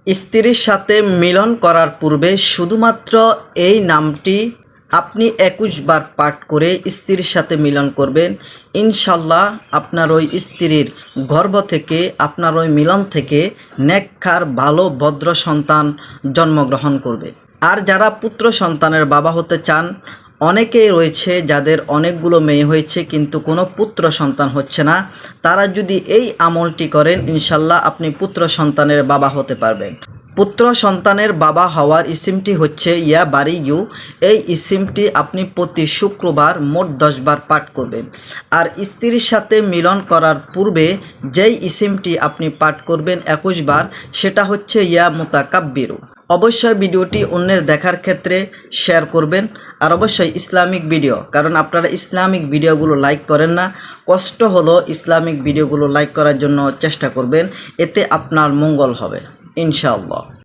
স্ত্রীর সাথে মিলন করার পূর্বে শুধুমাত্র এই নামটি আপনি 21 বার পাঠ করে স্ত্রীর সাথে মিলন করবেন। ইনশাল্লাহ আপনার ওই স্ত্রীর গর্ভ থেকে, আপনার ওই মিলন থেকে নেককার ভালো ভদ্র সন্তান জন্মগ্রহণ করবে। আর যারা পুত্র সন্তানের বাবা হতে চান, অনেকেই রয়েছে যাদের অনেকগুলো মেয়ে হয়েছে কিন্তু কোনো পুত্র সন্তান হচ্ছে না, তারা যদি এই আমলটি করেন ইনশাল্লাহ আপনি পুত্র সন্তানের বাবা হতে পারবেন। পুত্র সন্তানের বাবা হওয়ার ইসিমটি হচ্ছে ইয়া বারিয়ু। এই ইসিমটি আপনি প্রতি শুক্রবার মোট 10 বার পাঠ করবেন। আর স্ত্রীর সাথে মিলন করার পূর্বে যেই ইসিমটি আপনি পাঠ করবেন 21 বার, সেটা হচ্ছে ইয়া মুতাকাব্বিরু। অবশ্যই ভিডিওটি অন্যের দেখার ক্ষেত্রে শেয়ার করবেন। আর অবশ্যই ইসলামিক ভিডিও, কারণ আপনারা ইসলামিক ভিডিওগুলো লাইক করেন না, কষ্ট হলো ইসলামিক ভিডিওগুলো লাইক করার জন্য চেষ্টা করবেন, এতে আপনার মঙ্গল হবে ইনশাআল্লাহ।